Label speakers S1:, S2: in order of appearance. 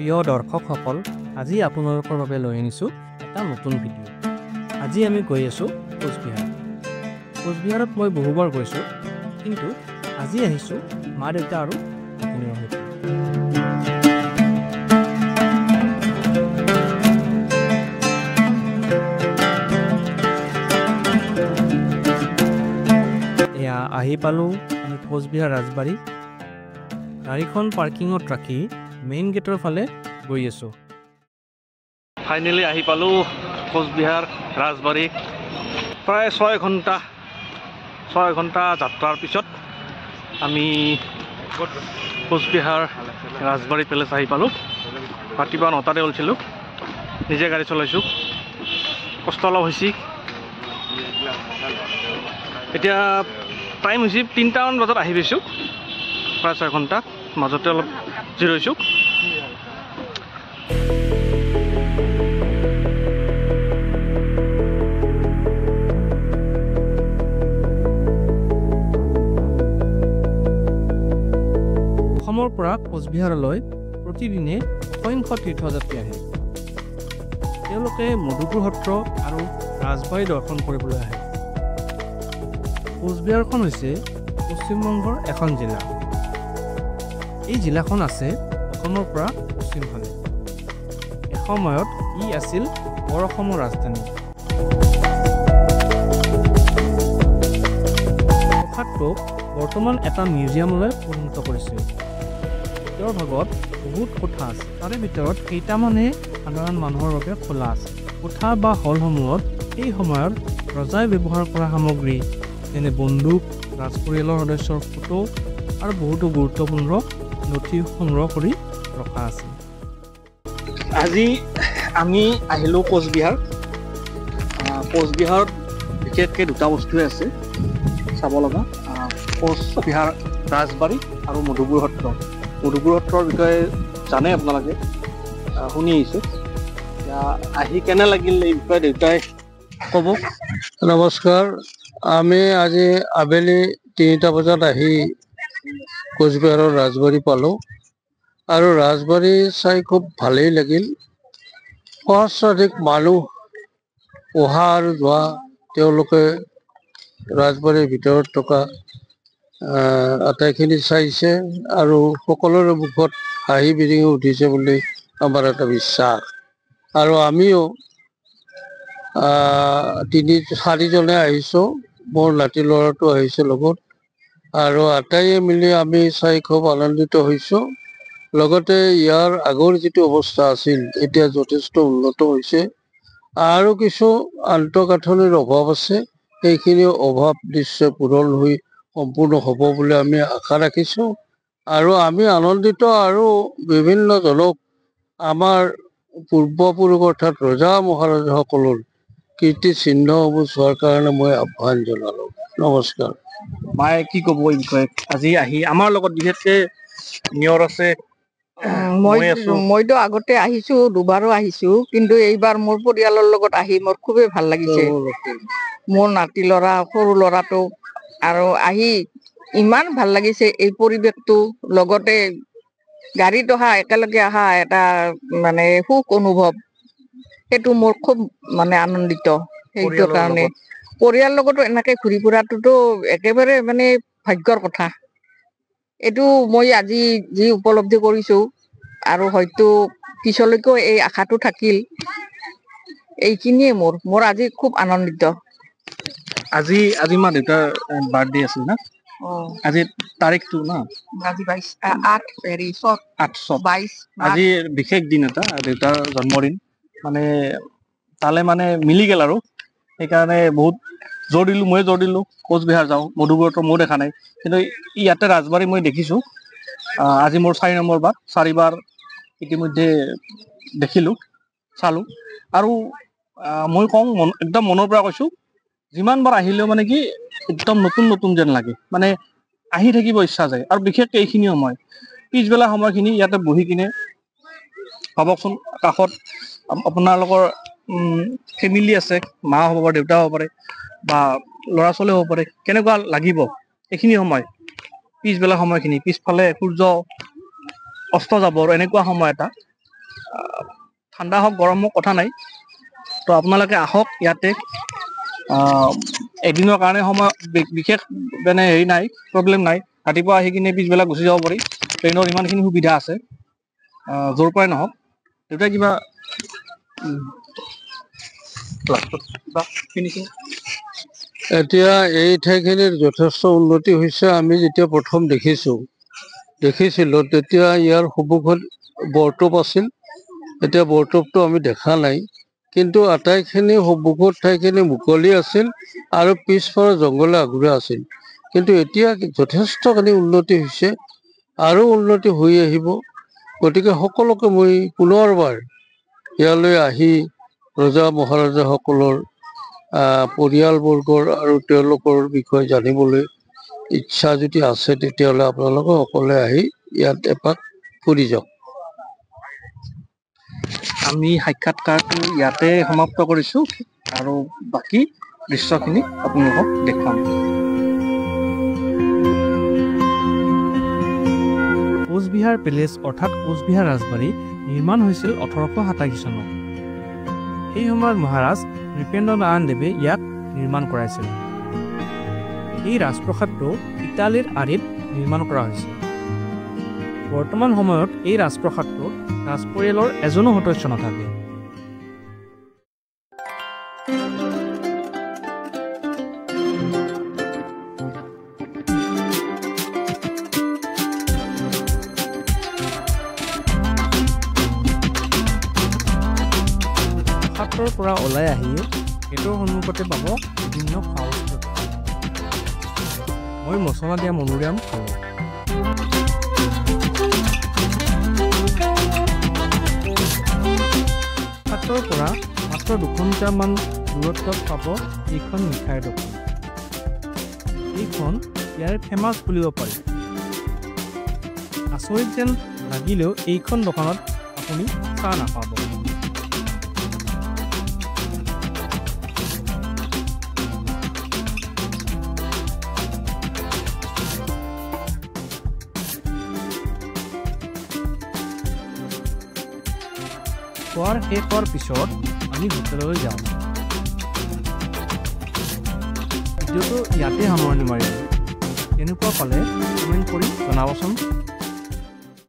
S1: প্ৰিয় দৰ্শকসকল, আজি আপোনালোকৰ বাবে লৈ আনিছোঁ এটা নতুন ভিডিঅ'। আজি আমি গৈ আছোঁ কোচবিহাৰ। কোচবিহাৰত মই বহুবাৰ গৈছোঁ, কিন্তু আজি আহিছোঁ মা দেউতা আৰু ভাগিনৰ সৈতে। এয়া আহি পালোঁ আমি কোচবিহাৰ ৰাজবাৰী। গাড়ীখন পাৰ্কিঙত ৰাখি মেইন গেটৰ ফালে গৈ আছোঁ। ফাইনেলি আহি পালোঁ কোচবিহাৰ ৰাজবাৰী। প্ৰায় 6 ঘণ্টা যাত্ৰাৰ পিছত আমি কোচবিহাৰ ৰাজবাৰী পেলেচ আহি পালোঁ। ৰাতিপুৱা 9টাতে ওলাইছিলোঁ, নিজে গাড়ী চলাইছোঁ, কষ্ট অলপ হৈছে। এতিয়া টাইম হৈছে 3টামান বজাত আহি পাইছোঁ। প্ৰায় 6 ঘণ্টা মাজতে অলপ জিৰাইছোঁ। অসমৰ পৰা কোচবিহাৰলৈ প্ৰতিদিনে অসংখ্য তীৰ্থযাত্ৰী আহে। তেওঁলোকে মধুপুৰ সত্ৰ আৰু ৰাজবাৰী দৰ্শন কৰিবলৈ আহে। কোচবিহাৰখন হৈছে পশ্চিমবংগৰ এখন জিলা। এই জিলাখন আছে অসমৰ পৰা পশ্চিমফালে। এসময়ত ই আছিল বৰ অসমৰ ৰাজধানী। প্ৰসাদটোক বৰ্তমান এটা মিউজিয়ামলৈ পৰিণত কৰিছে। তেওঁৰ ভাগত বহুত কোঠা আছে, তাৰে ভিতৰত কেইটামানে সাধাৰণ মানুহৰ বাবে খোলা আছে। কোঠা বা হলসমূহত এই সময়ত ৰজাই ব্যৱহাৰ কৰা সামগ্ৰী যেনে বন্দুক, ৰাজ পৰিয়ালৰ সদস্যৰ ফটো আৰু বহুতো গুৰুত্বপূৰ্ণ নথি সংগ্ৰহ কৰি ৰখা আছে। আজি আমি আহিলোঁ কোচবিহাৰ। কোচবিহাৰত বিশেষকৈ দুটা বস্তুৱে আছে চাব লগা, কোচবিহাৰ ৰাজবাৰী আৰু মধুপুৰ সত্ৰ। মধুপুৰ সত্ৰৰ বিষয়ে জানে আপোনালোকে, শুনি আহিছে। এতিয়া আহি কেনে লাগিল এই বিষয়ে দেউতাই ক'ব।
S2: নমস্কাৰ, আমি আজি আবেলি 3টা বজাত আহি কোচবিহাৰৰ ৰাজবাৰী পালোঁ আৰু ৰাজবাৰী চাই খুব ভালেই লাগিল। সহস্ৰাধিক মানুহ অহা আৰু যোৱা, তেওঁলোকে ৰাজবাৰীৰ ভিতৰত থকা আটাইখিনি চাইছে আৰু সকলোৰে মুখত হাঁহি বিৰিঙি উঠিছে বুলি আমাৰ এটা বিশ্বাস। আৰু আমিও 3-4জনে আহিছোঁ, মোৰ নাতি ল'ৰাটো আহিছে লগত, আৰু আটাইয়ে মিলি আমি চাই খুব আনন্দিত হৈছোঁ। লগতে ইয়াৰ আগৰ যিটো অৱস্থা আছিল এতিয়া যথেষ্ট উন্নত হৈছে, আৰু কিছু আন্তঃগাঁথনিৰ অভাৱ আছে, সেইখিনি অভাৱ নিশ্চয় পূৰণ হৈ সম্পূৰ্ণ হ'ব বুলি আমি আশা ৰাখিছোঁ। আৰু আমি আনন্দিত, আৰু বিভিন্নজনক আমাৰ পূৰ্বপুৰুষ অৰ্থাৎ ৰজা মহাৰজাসকলৰ কীৰ্তিচিহ্নসমূহ চোৱাৰ কাৰণে মই আহ্বান জনালোঁ। নমস্কাৰ।
S1: মায়ে কি ক'ব এই বিষয়ে? আজি আহি আমাৰ লগত বিশেষকৈ নিয়ৰ আছে,
S3: মইতো আগতে আহিছো, দুবাৰো আহিছো, কিন্তু এইবাৰ মোৰ পৰিয়ালৰ লগত আহি মোৰ খুবেই ভাল লাগিছে। মোৰ নাতি ল'ৰা, সৰু ল'ৰাটো, আৰু আহি ইমান ভাল লাগিছে এই পৰিৱেশটো। লগতে গাড়ীত অহা, একেলগে অহা এটা মানে সুখ অনুভৱ, সেইটো মোৰ খুব মানে আনন্দিত। সেইটো কাৰণে পৰিয়ালৰ লগতো এনেকে ঘূৰি ফুৰাটোতো একেবাৰে মানে ভাগ্যৰ কথা। এইটো মই আজি যি উপলব্ধি কৰিছো, আৰু হয়তো পিছলৈকেও এই আশাটো থাকিল। এইখিনিয়ে মোৰ আজি খুব আনন্দিত।
S1: আজি মা দেউতাৰ বাৰ্থডে আছিল না? আজি তাৰিখটো না?
S3: আজি 22
S1: আজি বিশেষ দিন এটা, দেউতাৰ জন্মদিন। মানে তালে মানে মিলি গেল, আৰু সেইকাৰণে বহুত জোৰ দিলোঁ, ময়ে জোৰ দিলোঁ কোচবিহাৰ যাওঁ। মধুপুৰতো ময়ো দেখা নাই, কিন্তু ইয়াতে ৰাজবাৰী মই দেখিছোঁ। আজি মোৰ 4 নম্বৰ বাৰ, 4বাৰ ইতিমধ্যে দেখিলোঁ, চালোঁ। আৰু মই কওঁ, একদম মনৰ পৰা কৈছোঁ, যিমানবাৰ আহিলেও মানে কি একদম নতুন নতুন যেন লাগে, মানে আহি থাকিব ইচ্ছা যায়। আৰু বিশেষকৈ এইখিনি সময়, পিছবেলা সময়খিনি ইয়াতে বহি কিনে ভাবকচোন, কাষত আপোনালোকৰ ফেমিলি আছে, মা হ'ব পাৰে, দেউতা হ'ব পাৰে, বা ল'ৰা ছোৱালী হ'ব পাৰে, কেনেকুৱা লাগিব এইখিনি সময়, পিছবেলা সময়খিনি, পিছফালে সূৰ্য অস্ত যাব, আৰু এনেকুৱা সময় এটা ঠাণ্ডা হওক গৰম হওক কথা নাই, তো আপোনালোকে আহক ইয়াতে। এদিনৰ কাৰণে সময় বিশেষ মানে হেৰি নাই, প্ৰব্লেম নাই। ৰাতিপুৱা আহি কিনে পিছবেলা গুচি যাব পাৰি। ট্ৰেইনৰ ইমানখিনি সুবিধা আছে, য'ৰ পৰাই নহওক। দেউতাই কিবা ফিনিচিং
S2: এতিয়া এই ঠাইখিনিৰ যথেষ্ট উন্নতি হৈছে। আমি যেতিয়া প্ৰথম দেখিছিলোঁ তেতিয়া ইয়াৰ সন্মুখত বৰটোপ আছিল। এতিয়া বৰটোপটো আমি দেখা নাই, কিন্তু আটাইখিনি সন্মুখৰ ঠাইখিনি মুকলি আছিল আৰু পিছফালে জংঘলে আগুৰা আছিল। কিন্তু এতিয়া যথেষ্টখিনি উন্নতি হৈছে, আৰু উন্নতি হৈ আহিব। গতিকে সকলোকে মই পুনৰবাৰ ইয়ালৈ আহি ৰজা মহাৰজাসকলৰ পৰিয়ালবৰ্গৰ আৰু তেওঁলোকৰ বিষয়ে জানিবলৈ ইচ্ছা যদি আছে, তেতিয়াহ'লে আপোনালোকে সকলোৱে আহি ইয়াত এপাক ফুৰি যাওক।
S1: আমি সাক্ষাৎকাৰটো ইয়াতে সমাপ্ত কৰিছোঁ, আৰু বাকী দৃশ্যখিনি আপোনালোকক দেখুৱাম।
S4: কোচবিহাৰ পেলেচ অৰ্থাৎ কোচবিহাৰ ৰাজবাৰী নিৰ্মাণ হৈছিল 1887 চনত। সেই সময়ত মহাৰাজ নৃপেন্দ্ৰ নাৰায়ণ দেৱে ইয়াক নিৰ্মাণ কৰাইছিল। এই ৰাজপ্ৰসাদটো ইটালীৰ আৰ্হিত নিৰ্মাণ কৰা হৈছিল। বৰ্তমান সময়ত এই ৰাজপ্ৰসাদটোত ৰাজপৰিয়ালৰ এজনো সদস্য নাথাকে। প্ৰাসাদটোৰ পৰা ওলাই আহি গেটৰ সন্মুখতে পাব বিভিন্ন খোৱা বস্তু। মই মছলা দিয়া মধুৰিআম খালোঁ। প্ৰাসাদটোৰ পৰা মাত্ৰ 200 মিটাৰমান দূৰত্বত পাব এইখন মিঠাইৰ দোকান। এইখন ইয়াৰে ফেমাছ বুলিব পাৰি। আচৰিত যেন লাগিলেও এইখন দোকানত আপুনি চাহ নাপাব। খোৱাৰ শেষ হোৱাৰ পিছত আমি হোটেললৈ যাওঁ। ভিডিঅ'টো ইয়াতে সামৰণি মাৰিলোঁ। কেনেকুৱা পালে কমেণ্ট কৰি জনাবচোন।